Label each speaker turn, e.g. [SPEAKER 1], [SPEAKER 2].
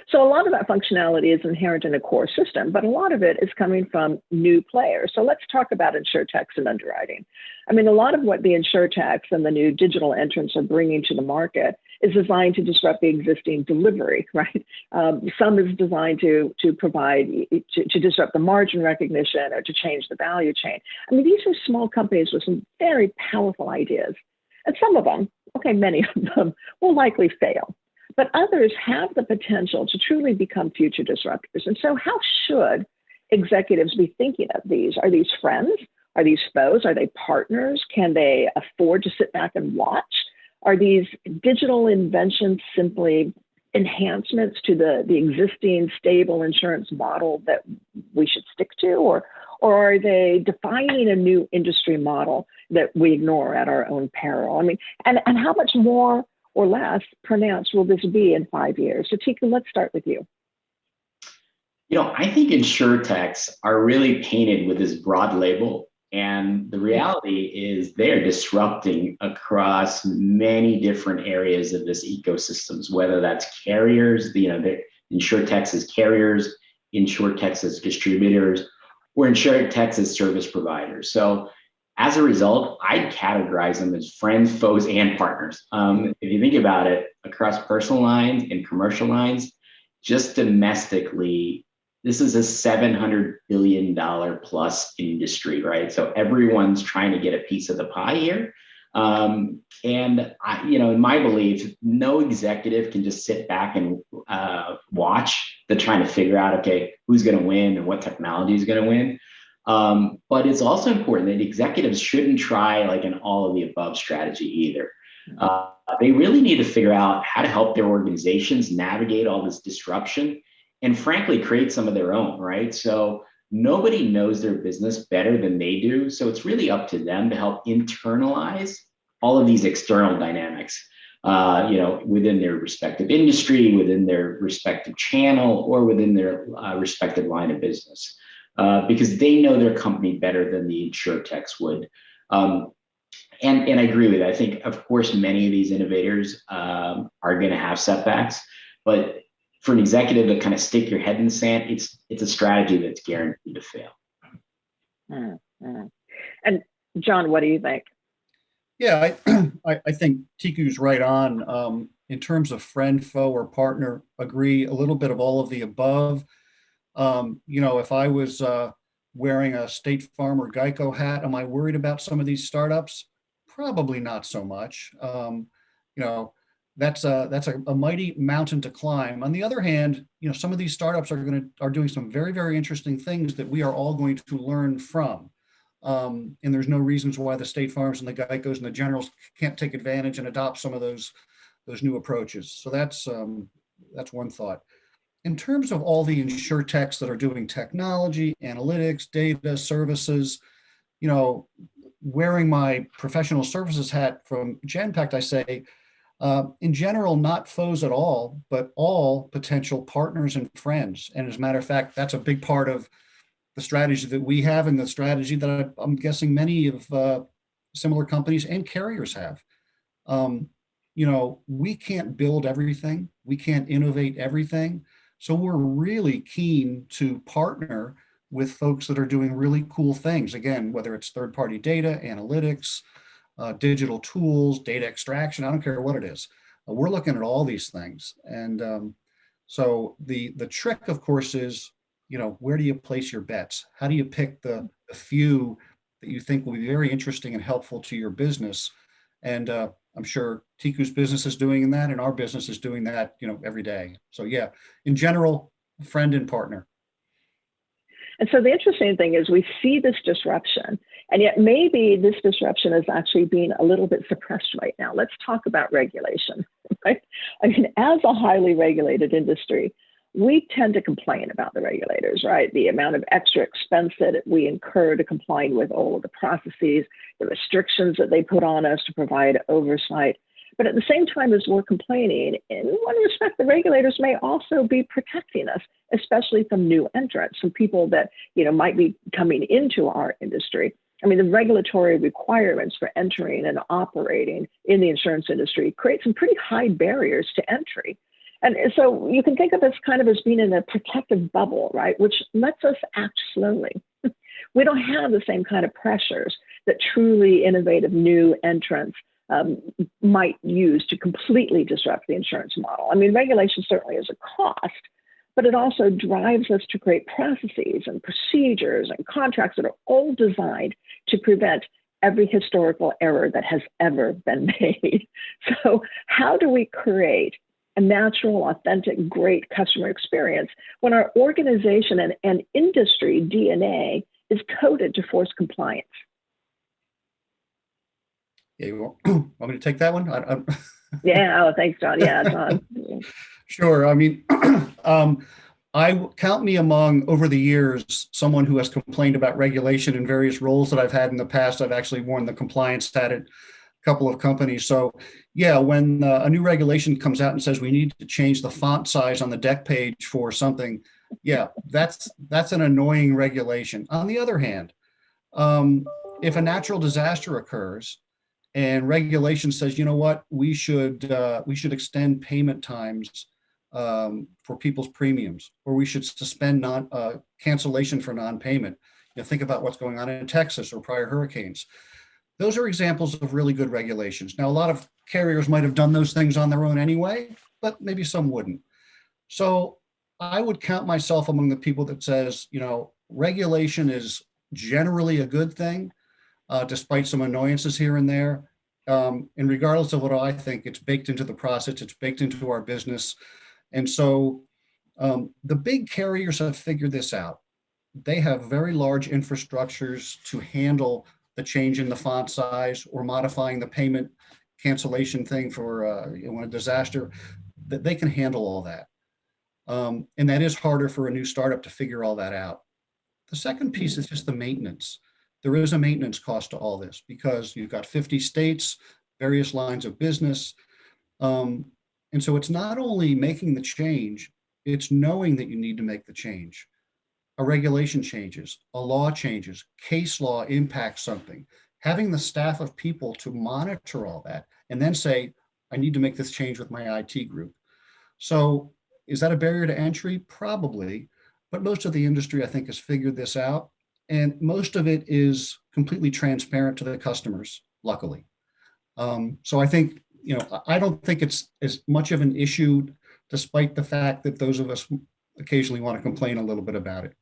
[SPEAKER 1] So a lot of that functionality is inherent in a core system, but a lot of it is coming from new players. So let's talk about Insurtechs and underwriting. I mean, a lot of what the Insurtechs and the new digital entrants are bringing to the market is designed to disrupt the existing delivery, right? Some is designed to provide, to disrupt the margin recognition or to change the value chain. I mean, these are small companies with some very powerful ideas. And some of them, okay, many of them will likely fail. But others have the potential to truly become future disruptors. And so how should executives be thinking of these? Are these friends? Are these foes? Are they partners? Can they afford to sit back and watch? Are these digital inventions simply enhancements to the existing stable insurance model that we should stick to? Or are they defining a new industry model that we ignore at our own peril? I mean, and how much more or less pronounced will this be in 5 years? So Tiku, let's start with you.
[SPEAKER 2] I think Insurtechs are really painted with this broad label. And the reality is they're disrupting across many different areas of this ecosystems, whether that's carriers, Insurtechs as carriers, Insurtechs as distributors, or Insurtechs as service providers. So as a result, I'd categorize them as friends, foes, and partners. If you think about it, across personal lines and commercial lines, just domestically, this is a $700 billion plus industry, right? So everyone's trying to get a piece of the pie here. In my belief, no executive can just sit back and watch. They're trying to figure out, okay, who's going to win and what technology is going to win. But it's also important that executives shouldn't try like an all of the above strategy either. They really need to figure out how to help their organizations navigate all this disruption and frankly, create some of their own, right? So nobody knows their business better than they do. So it's really up to them to help internalize all of these external dynamics, within their respective industry, within their respective channel, or within their respective line of business. Because they know their company better than the Insurtechs would. And I agree with it. I think, of course, many of these innovators are going to have setbacks, but for an executive to kind of stick your head in the sand, it's a strategy that's guaranteed to fail.
[SPEAKER 1] Mm-hmm. And John, what do you think?
[SPEAKER 3] Yeah, I think Tiku's right on. In terms of friend, foe, or partner, agree a little bit of all of the above. If I was wearing a State Farm or Geico hat, am I worried about some of these startups? Probably not so much. That's a mighty mountain to climb. On the other hand, some of these startups are doing some very, very interesting things that we are all going to learn from. And there's no reasons why the State Farms and the Geicos and the Generals can't take advantage and adopt some of those new approaches. So that's one thought. In terms of all the Insurtechs that are doing technology, analytics, data, services, wearing my professional services hat from Genpact, I say, in general, not foes at all, but all potential partners and friends. And as a matter of fact, that's a big part of the strategy that we have and the strategy that I'm guessing many of similar companies and carriers have. We can't build everything. We can't innovate everything. So we're really keen to partner with folks that are doing really cool things. Again, whether it's third-party data, analytics, digital tools, data extraction, I don't care what it is. We're looking at all these things. And so the trick, of course, is, where do you place your bets? How do you pick the few that you think will be very interesting and helpful to your business? And I'm sure Tiku's business is doing that, and our business is doing that, every day. So yeah, in general, friend and partner.
[SPEAKER 1] And so the interesting thing is we see this disruption, and yet maybe this disruption is actually being a little bit suppressed right now. Let's talk about regulation, right? I mean, as a highly regulated industry, we tend to complain about the regulators, right? The amount of extra expense that we incur to comply with all of the processes, the restrictions that they put on us to provide oversight. But at the same time as we're complaining, in one respect, the regulators may also be protecting us, especially from new entrants, from people that might be coming into our industry. I mean, the regulatory requirements for entering and operating in the insurance industry create some pretty high barriers to entry. And so you can think of this kind of as being in a protective bubble, right? Which lets us act slowly. We don't have the same kind of pressures that truly innovative new entrants might use to completely disrupt the insurance model. I mean, regulation certainly is a cost, but it also drives us to create processes and procedures and contracts that are all designed to prevent every historical error that has ever been made. So how do we create a natural, authentic, great customer experience when our organization and industry DNA is coded to force compliance?
[SPEAKER 3] Yeah, you want me to take that one?
[SPEAKER 1] Yeah, oh, thanks, John. Yeah, John.
[SPEAKER 3] Sure. I mean, I count me among, over the years, someone who has complained about regulation in various roles that I've had in the past. I've actually worn the compliance hat at a couple of companies. So yeah, when a new regulation comes out and says we need to change the font size on the deck page for something, yeah, that's an annoying regulation. On the other hand, if a natural disaster occurs and regulation says, you know what, we should extend payment times for people's premiums, or we should suspend cancellation for non-payment. Think about what's going on in Texas or prior hurricanes. Those are examples of really good regulations. Now, a lot of carriers might have done those things on their own anyway, but maybe some wouldn't. So I would count myself among the people that says, regulation is generally a good thing, despite some annoyances here and there. And regardless of what I think, it's baked into the process, it's baked into our business. And so the big carriers have figured this out. They have very large infrastructures to handle the change in the font size or modifying the payment cancellation thing for a disaster. That they can handle all that. And that is harder for a new startup to figure all that out. The second piece is just the maintenance. There is a maintenance cost to all this because you've got 50 states, various lines of business. And so it's not only making the change, it's knowing that you need to make the change. A regulation changes, a law changes, case law impacts something. Having the staff of people to monitor all that and then say, I need to make this change with my IT group. So is that a barrier to entry? Probably, but most of the industry, I think, has figured this out. And most of it is completely transparent to the customers, luckily. So I think, I don't think it's as much of an issue, despite the fact that those of us occasionally want to complain a little bit about it.